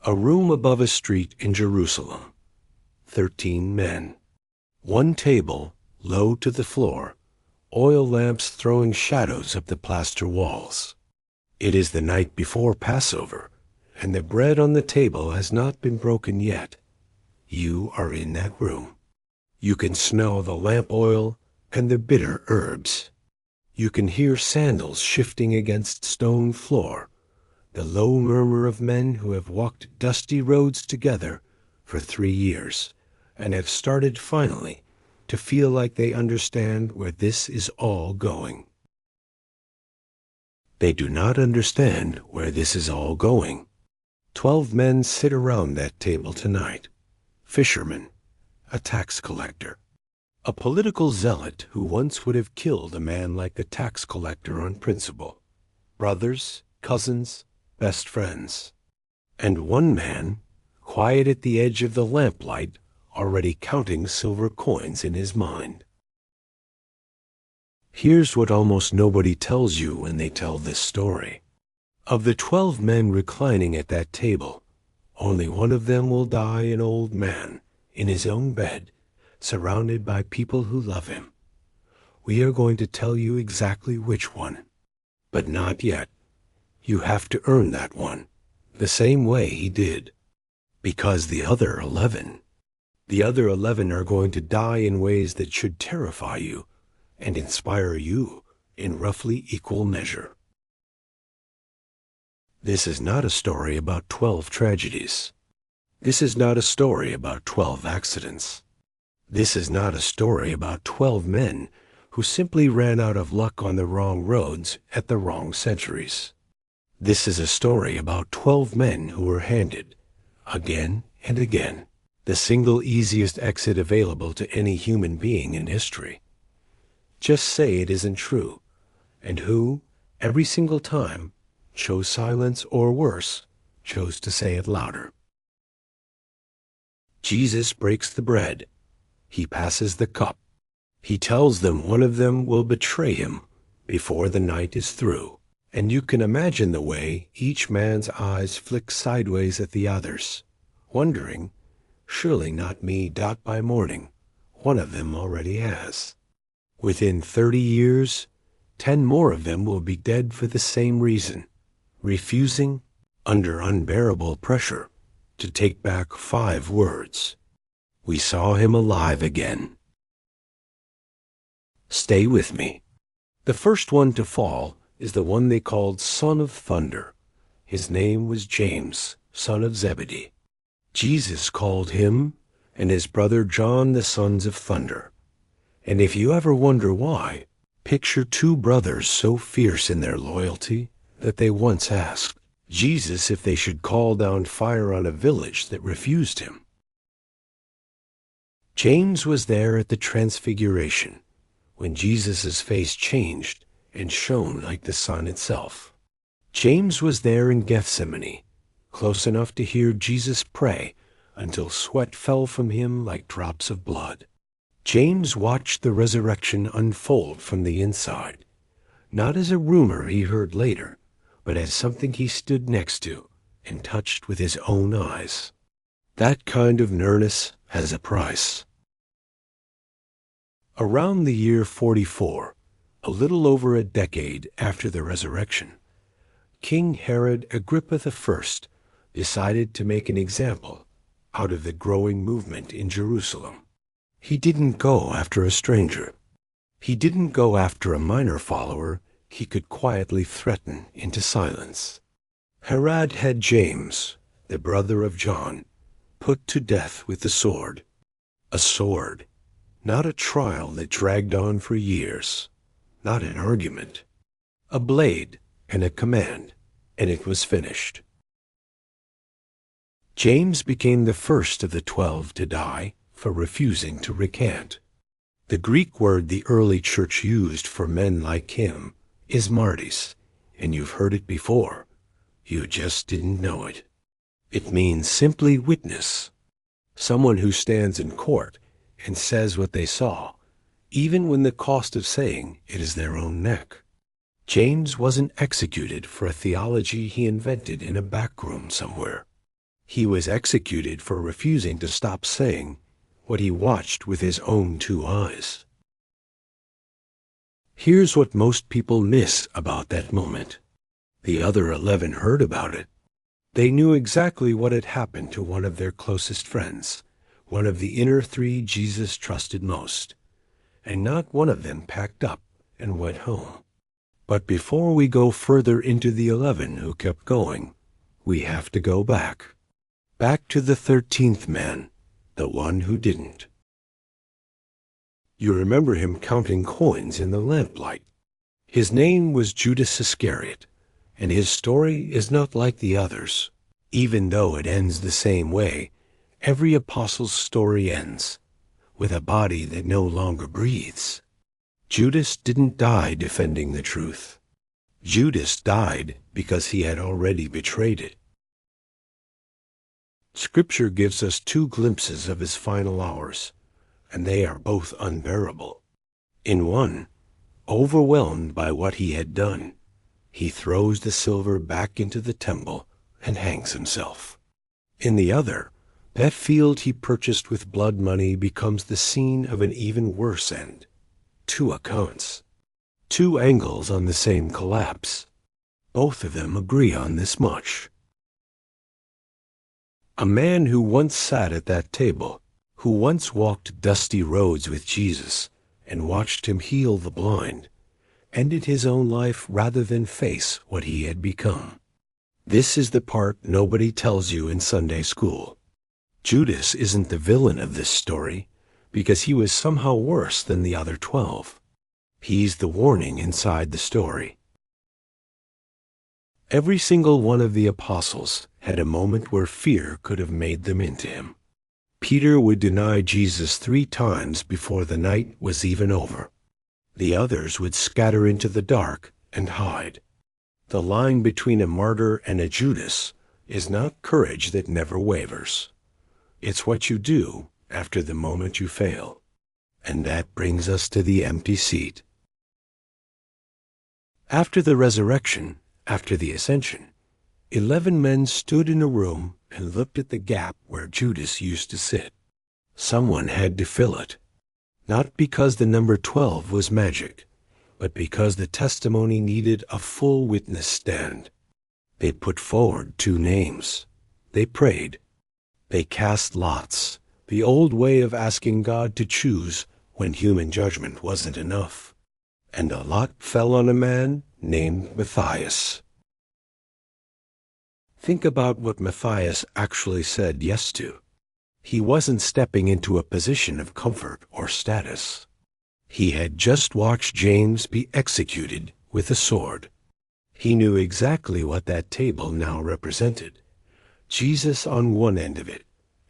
A room above a street in Jerusalem. 13 men. One table, low to the floor, oil lamps throwing shadows up the plaster walls. It is the night before Passover, and the bread on the table has not been broken yet. You are in that room. You can smell the lamp oil and the bitter herbs. You can hear sandals shifting against stone floor, the low murmur of men who have walked dusty roads together for 3 years and have started finally to feel like they understand where this is all going. They do not understand where this is all going. 12 men sit around that table tonight. Fishermen, a tax collector, a political zealot who once would have killed a man like the tax collector on principle, brothers, cousins, best friends, and one man, quiet at the edge of the lamplight, already counting silver coins in his mind. Here's what almost nobody tells you when they tell this story. Of the 12 men reclining at that table, only one of them will die an old man, in his own bed, surrounded by people who love him. We are going to tell you exactly which one, but not yet. You have to earn that one, the same way he did. Because the other 11 are going to die in ways that should terrify you and inspire you in roughly equal measure. This is not a story about 12 tragedies. This is not a story about 12 accidents. This is not a story about 12 men who simply ran out of luck on the wrong roads at the wrong centuries. This is a story about 12 men who were handed, again and again, the single easiest exit available to any human being in history. Just say it isn't true, and who, every single time, chose silence or worse, chose to say it louder. Jesus breaks the bread. He passes the cup. He tells them one of them will betray him before the night is through. And you can imagine the way each man's eyes flick sideways at the others, wondering, surely not me. By morning, one of them already has. Within 30 years, 10 more of them will be dead for the same reason, refusing, under unbearable pressure, to take back 5 words. We saw him alive again. Stay with me. The first one to fall is the one they called Son of Thunder. His name was James, son of Zebedee. Jesus called him and his brother John the sons of thunder. And if you ever wonder why, picture 2 brothers so fierce in their loyalty that they once asked Jesus if they should call down fire on a village that refused him. James was there at the Transfiguration, when Jesus' face changed and shone like the sun itself. James was there in Gethsemane, close enough to hear Jesus pray until sweat fell from him like drops of blood. James watched the resurrection unfold from the inside, not as a rumor he heard later, but as something he stood next to and touched with his own eyes. That kind of nearness has a price. Around the year 44, a little over a decade after the resurrection, King Herod Agrippa I decided to make an example out of the growing movement in Jerusalem. He didn't go after a stranger. He didn't go after a minor follower he could quietly threaten into silence. Herod had James, the brother of John, put to death with the sword. A sword, not a trial that dragged on for years, not an argument. A blade and a command, and it was finished. James became the first of the 12 to die for refusing to recant. The Greek word the early church used for men like him is martys, and you've heard it before. You just didn't know it. It means simply witness, someone who stands in court and says what they saw, even when the cost of saying it is their own neck. James wasn't executed for a theology he invented in a back room somewhere. He was executed for refusing to stop saying what he watched with his own 2 eyes. Here's what most people miss about that moment. The other 11 heard about it. They knew exactly what had happened to one of their closest friends, one of the inner 3 Jesus trusted most, and not one of them packed up and went home. But before we go further into the 11 who kept going, we have to go back to the 13th man, the one who didn't. You remember him counting coins in the lamplight. His name was Judas Iscariot, and his story is not like the others. Even though it ends the same way, every apostle's story ends with a body that no longer breathes. Judas didn't die defending the truth. Judas died because he had already betrayed it. Scripture gives us 2 glimpses of his final hours, and they are both unbearable. In one, overwhelmed by what he had done, he throws the silver back into the temple and hangs himself. In the other, that field he purchased with blood money becomes the scene of an even worse end. 2 accounts, 2 angles on the same collapse. Both of them agree on this much. A man who once sat at that table, who once walked dusty roads with Jesus and watched him heal the blind, ended his own life rather than face what he had become. This is the part nobody tells you in Sunday school. Judas isn't the villain of this story because he was somehow worse than the other 12. He's the warning inside the story. Every single one of the apostles had a moment where fear could have made them into him. Peter would deny Jesus 3 times before the night was even over. The others would scatter into the dark and hide. The line between a martyr and a Judas is not courage that never wavers. It's what you do after the moment you fail. And that brings us to the empty seat. After the resurrection, after the ascension, 11 men stood in a room and looked at the gap where Judas used to sit. Someone had to fill it. Not because the number 12 was magic, but because the testimony needed a full witness stand. They put forward 2 names. They prayed. They cast lots, the old way of asking God to choose when human judgment wasn't enough. And a lot fell on a man named Matthias. Think about what Matthias actually said yes to. He wasn't stepping into a position of comfort or status. He had just watched James be executed with a sword. He knew exactly what that table now represented. Jesus on one end of it,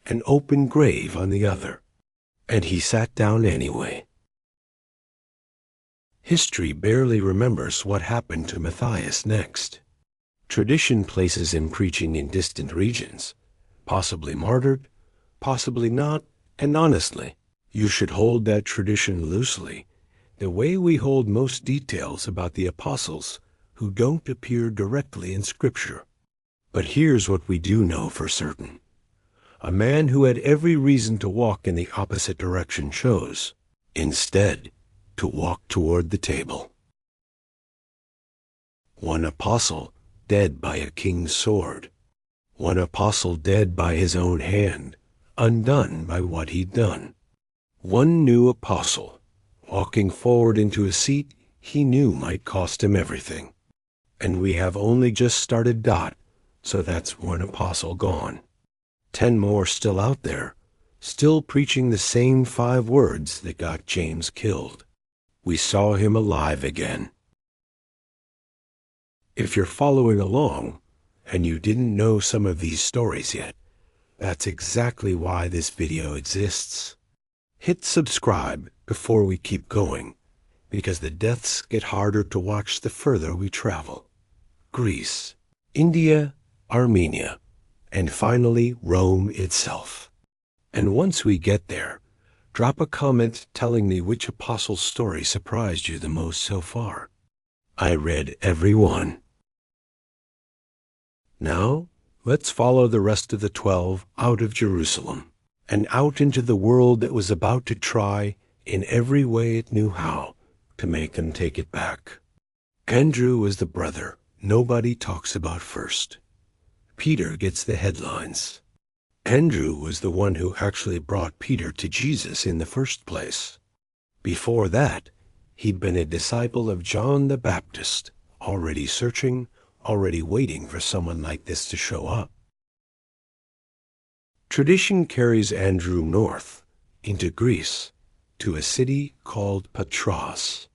an open grave on the other. And he sat down anyway. History barely remembers what happened to Matthias next. Tradition places him preaching in distant regions, possibly martyred, possibly not, and honestly, you should hold that tradition loosely, the way we hold most details about the apostles who don't appear directly in Scripture. But here's what we do know for certain. A man who had every reason to walk in the opposite direction chose, instead, to walk toward the table. One apostle dead by a king's sword. One apostle dead by his own hand, undone by what he'd done. One new apostle, walking forward into a seat he knew might cost him everything. And we have only just started dot, so that's one apostle gone. 10 more still out there, still preaching the same 5 words that got James killed. We saw him alive again. If you're following along, and you didn't know some of these stories yet, that's exactly why this video exists. Hit subscribe before we keep going, because the deaths get harder to watch the further we travel. Greece, India, Armenia, and finally Rome itself. And once we get there, drop a comment telling me which apostle's story surprised you the most so far. I read every one. Now, Let's follow the rest of the 12 out of Jerusalem and out into the world that was about to try, in every way it knew how, to make them take it back. Andrew was the brother nobody talks about first. Peter gets the headlines. Andrew was the one who actually brought Peter to Jesus in the first place. Before that, he'd been a disciple of John the Baptist, already searching, already waiting for someone like this to show up. Tradition carries Andrew north, into Greece, to a city called Patras.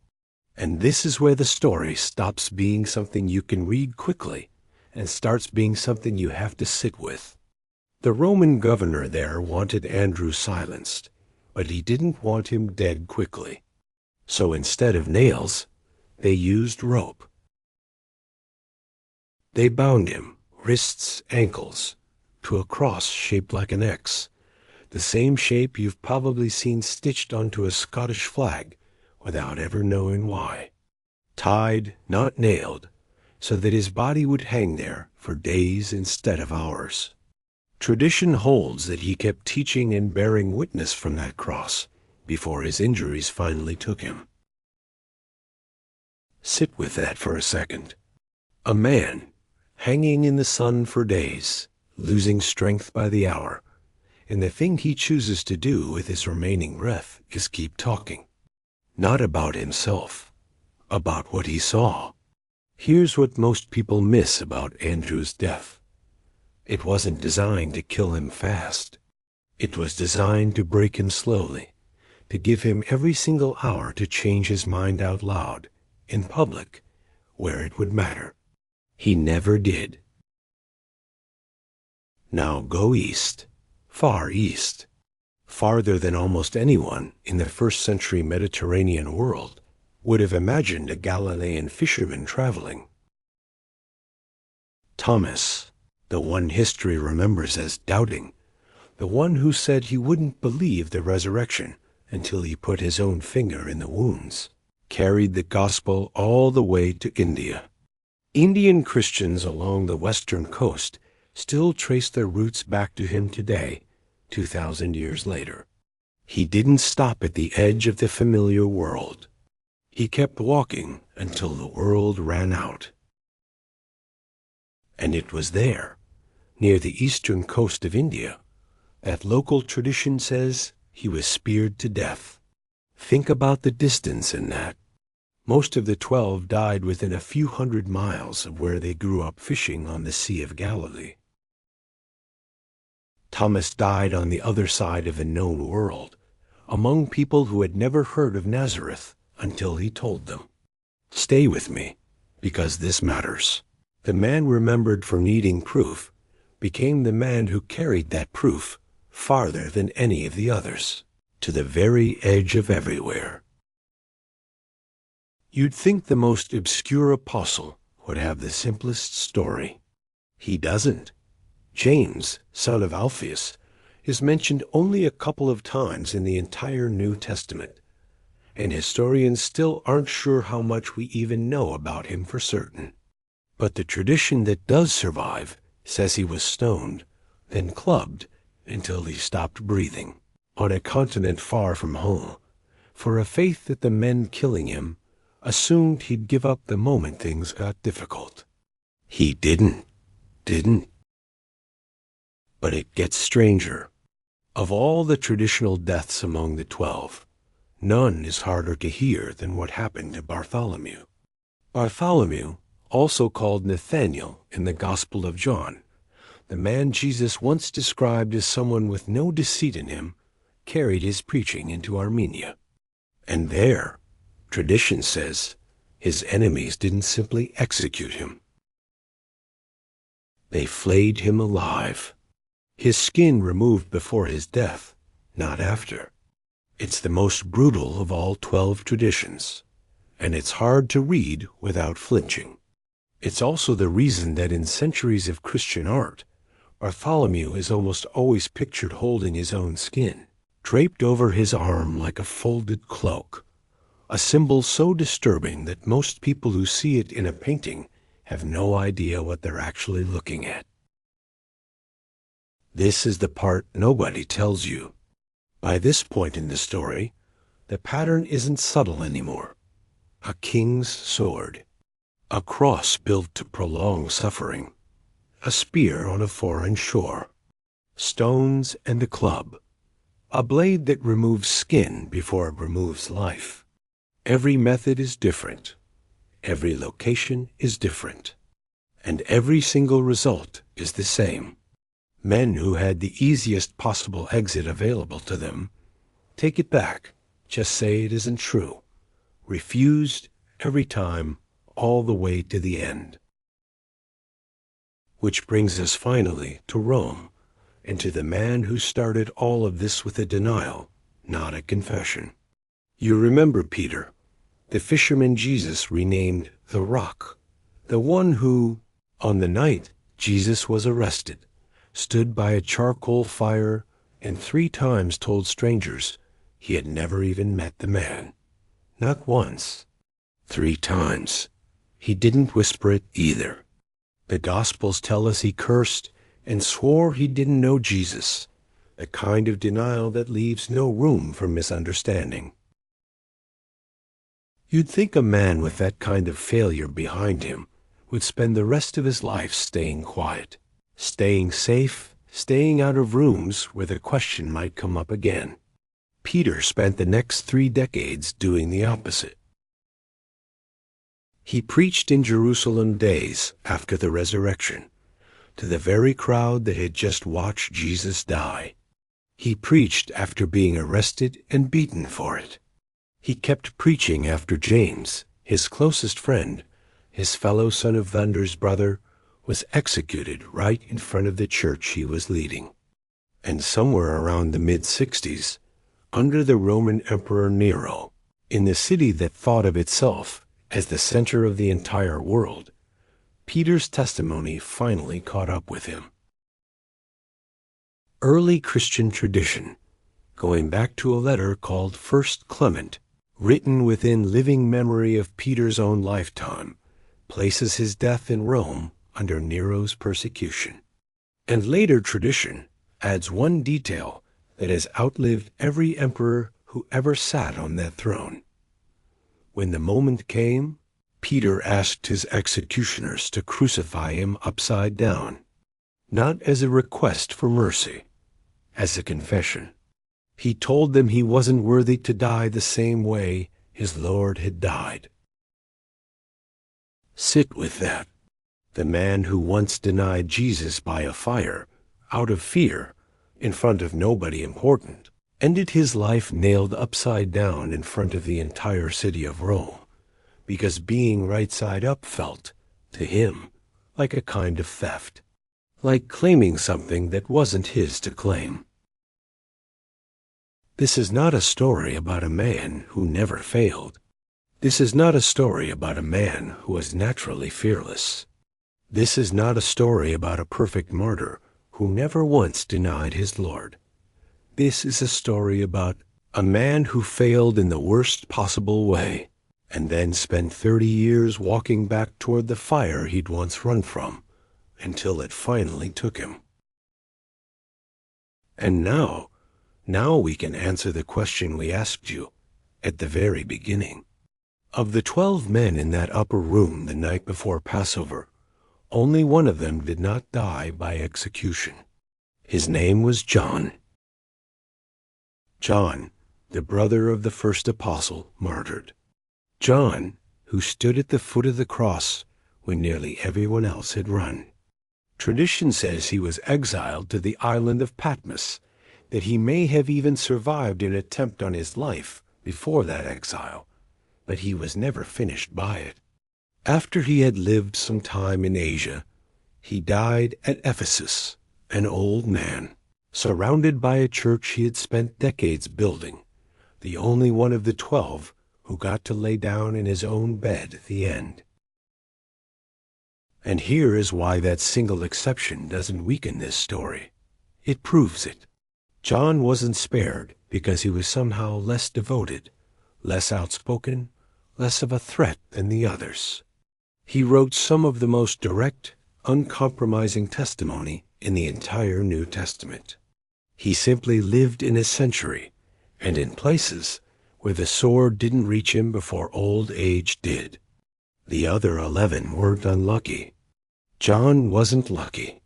And this is where the story stops being something you can read quickly and starts being something you have to sit with. The Roman governor there wanted Andrew silenced, but he didn't want him dead quickly. So instead of nails, they used rope. They bound him, wrists, ankles, to a cross shaped like an X, the same shape you've probably seen stitched onto a Scottish flag without ever knowing why. Tied, not nailed, so that his body would hang there for days instead of hours. Tradition holds that he kept teaching and bearing witness from that cross before his injuries finally took him. Sit with that for a second. A man hanging in the sun for days, losing strength by the hour, and the thing he chooses to do with his remaining breath is keep talking. Not about himself, about what he saw. Here's what most people miss about Andrew's death. It wasn't designed to kill him fast. It was designed to break him slowly, to give him every single hour to change his mind out loud, in public, where it would matter. He never did. Now go east, far east, farther than almost anyone in the first-century Mediterranean world would have imagined a Galilean fisherman traveling. Thomas, the one history remembers as doubting, the one who said he wouldn't believe the resurrection until he put his own finger in the wounds, carried the gospel all the way to India. Indian Christians along the western coast still trace their roots back to him today, 2,000 years later. He didn't stop at the edge of the familiar world. He kept walking until the world ran out. And it was there, near the eastern coast of India, that local tradition says he was speared to death. Think about the distance in that. Most of the 12 died within a few hundred miles of where they grew up fishing on the Sea of Galilee. Thomas died on the other side of the known world, among people who had never heard of Nazareth until he told them. Stay with me, because this matters. The man remembered for needing proof became the man who carried that proof farther than any of the others, to the very edge of everywhere. You'd think the most obscure apostle would have the simplest story. He doesn't. James, son of Alphaeus, is mentioned only a couple of times in the entire New Testament, and historians still aren't sure how much we even know about him for certain. But the tradition that does survive says he was stoned, then clubbed until he stopped breathing, on a continent far from home, for a faith that the men killing him assumed he'd give up the moment things got difficult. He didn't. But it gets stranger. Of all the traditional deaths among the 12, none is harder to hear than what happened to Bartholomew. Bartholomew, also called Nathanael in the Gospel of John, the man Jesus once described as someone with no deceit in him, carried his preaching into Armenia. And there, tradition says, his enemies didn't simply execute him. They flayed him alive. His skin removed before his death, not after. It's the most brutal of all 12 traditions, and it's hard to read without flinching. It's also the reason that in centuries of Christian art, Bartholomew is almost always pictured holding his own skin, draped over his arm like a folded cloak, a symbol so disturbing that most people who see it in a painting have no idea what they're actually looking at. This is the part nobody tells you. By this point in the story, the pattern isn't subtle anymore. A king's sword, a cross built to prolong suffering, a spear on a foreign shore, stones and a club, a blade that removes skin before it removes life. Every method is different, every location is different, and every single result is the same. Men who had the easiest possible exit available to them take it back, just say it isn't true, refused every time, all the way to the end. Which brings us finally to Rome, and to the man who started all of this with a denial, not a confession. You remember Peter, the fisherman Jesus renamed the Rock, the one who, on the night Jesus was arrested, stood by a charcoal fire and 3 times told strangers he had never even met the man. Not once, 3 times. He didn't whisper it either. The Gospels tell us he cursed and swore he didn't know Jesus, a kind of denial that leaves no room for misunderstanding. You'd think a man with that kind of failure behind him would spend the rest of his life staying quiet, staying safe, staying out of rooms where the question might come up again. Peter spent the next 3 decades doing the opposite. He preached in Jerusalem days after the resurrection, to the very crowd that had just watched Jesus die. He preached after being arrested and beaten for it. He kept preaching after James, his closest friend, his fellow son of thunder's brother, was executed right in front of the church he was leading. And somewhere around the mid-60s, under the Roman Emperor Nero, in the city that thought of itself as the center of the entire world, Peter's testimony finally caught up with him. Early Christian tradition, going back to a letter called First Clement, written within living memory of Peter's own lifetime, places his death in Rome under Nero's persecution. And later tradition adds one detail that has outlived every emperor who ever sat on that throne. When the moment came, Peter asked his executioners to crucify him upside down, not as a request for mercy, as a confession. He told them he wasn't worthy to die the same way his Lord had died. Sit with that. The man who once denied Jesus by a fire, out of fear, in front of nobody important, ended his life nailed upside down in front of the entire city of Rome, because being right side up felt, to him, like a kind of theft, like claiming something that wasn't his to claim. This is not a story about a man who never failed. This is not a story about a man who was naturally fearless. This is not a story about a perfect martyr who never once denied his Lord. This is a story about a man who failed in the worst possible way, and then spent 30 years walking back toward the fire he'd once run from, until it finally took him. And now we can answer the question we asked you at the very beginning. Of the 12 men in that upper room the night before Passover, only one of them did not die by execution. His name was John. John, the brother of the first apostle, martyred. John, who stood at the foot of the cross when nearly everyone else had run. Tradition says he was exiled to the island of Patmos, that he may have even survived an attempt on his life before that exile, but he was never finished by it. After he had lived some time in Asia, he died at Ephesus, an old man, surrounded by a church he had spent decades building, the only one of the 12 who got to lay down in his own bed at the end. And here is why that single exception doesn't weaken this story. It proves it. John wasn't spared because he was somehow less devoted, less outspoken, less of a threat than the others. He wrote some of the most direct, uncompromising testimony in the entire New Testament. He simply lived in his century, and in places where the sword didn't reach him before old age did. The other 11 weren't unlucky. John wasn't lucky.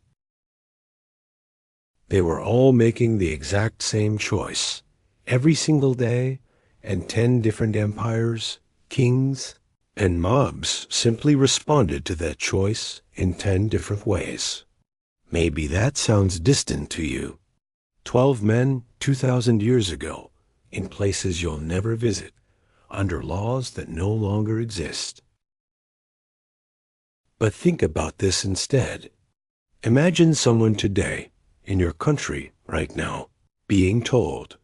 They were all making the exact same choice, every single day, and 10 different empires, kings, and mobs simply responded to that choice in 10 different ways. Maybe that sounds distant to you. 12 men 2,000 years ago, in places you'll never visit, under laws that no longer exist. But think about this instead. Imagine someone today, in your country right now, being told,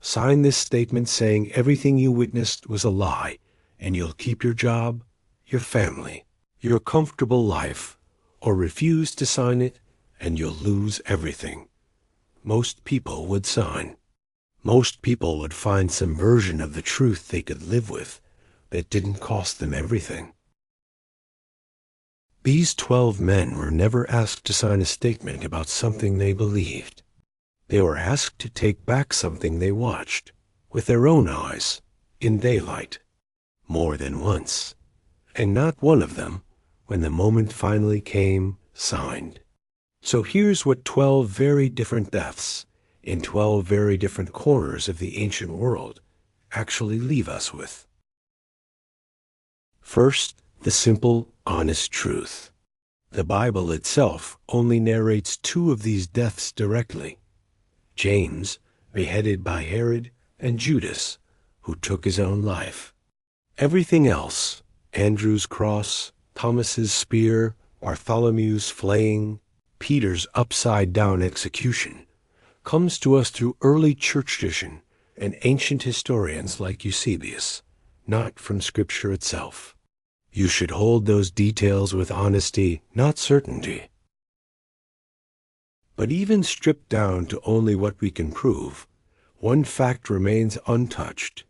sign this statement saying everything you witnessed was a lie, and you'll keep your job, your family, your comfortable life, or refuse to sign it, and you'll lose everything. Most people would sign. Most people would find some version of the truth they could live with that didn't cost them everything. These 12 men were never asked to sign a statement about something they believed. They were asked to take back something they watched, with their own eyes, in daylight, more than once. And not one of them, when the moment finally came, signed. So here's what 12 very different deaths, in 12 very different corners of the ancient world, actually leave us with. First, the simple, honest truth. The Bible itself only narrates 2 of these deaths directly. James, beheaded by Herod, and Judas, who took his own life. Everything else, Andrew's cross, Thomas's spear, Bartholomew's flaying, Peter's upside-down execution, comes to us through early church tradition and ancient historians like Eusebius, not from Scripture itself. You should hold those details with honesty, not certainty. But even stripped down to only what we can prove, one fact remains untouched.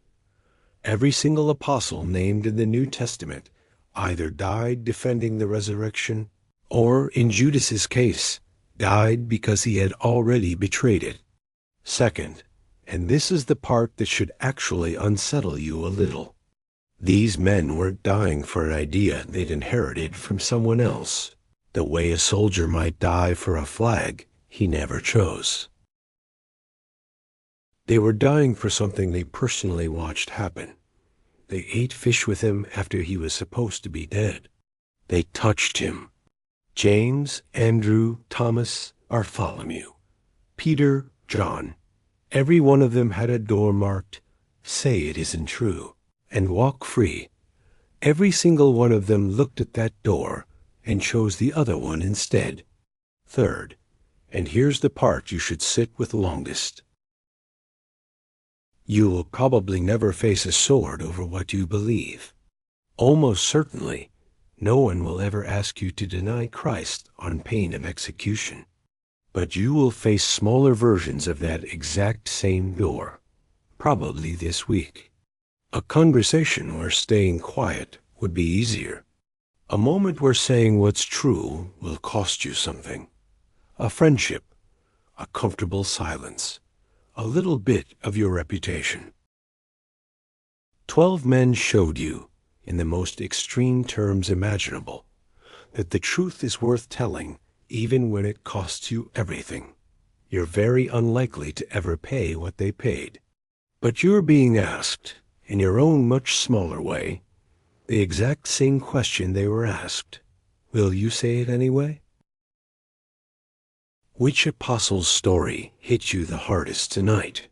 Every single apostle named in the New Testament either died defending the resurrection, or, in Judas's case, died because he had already betrayed it. Second, and this is the part that should actually unsettle you a little, these men weren't dying for an idea they'd inherited from someone else, the way a soldier might die for a flag he never chose. They were dying for something they personally watched happen. They ate fish with him after he was supposed to be dead. They touched him. James, Andrew, Thomas, Bartholomew, Peter, John, every one of them had a door marked, "Say it isn't true," and walk free. Every single one of them looked at that door and chose the other one instead. Third, and here's the part you should sit with longest. You will probably never face a sword over what you believe. Almost certainly, no one will ever ask you to deny Christ on pain of execution. But you will face smaller versions of that exact same door, probably this week. A conversation where staying quiet would be easier. A moment where saying what's true will cost you something. A friendship, a comfortable silence, a little bit of your reputation. 12 men showed you, in the most extreme terms imaginable, that the truth is worth telling even when it costs you everything. You're very unlikely to ever pay what they paid. But you're being asked, in your own much smaller way, the exact same question they were asked. Will you say it anyway? Which apostle's story hit you the hardest tonight?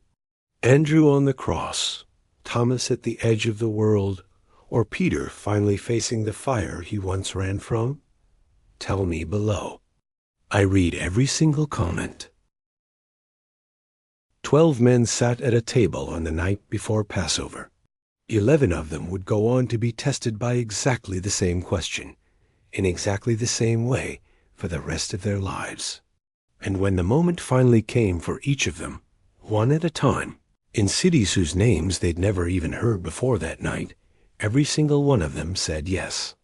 Andrew on the cross, Thomas at the edge of the world, or Peter finally facing the fire he once ran from? Tell me below. I read every single comment. 12 men sat at a table on the night before Passover. 11 of them would go on to be tested by exactly the same question, in exactly the same way, for the rest of their lives. And when the moment finally came for each of them, one at a time, in cities whose names they'd never even heard before that night, every single one of them said yes.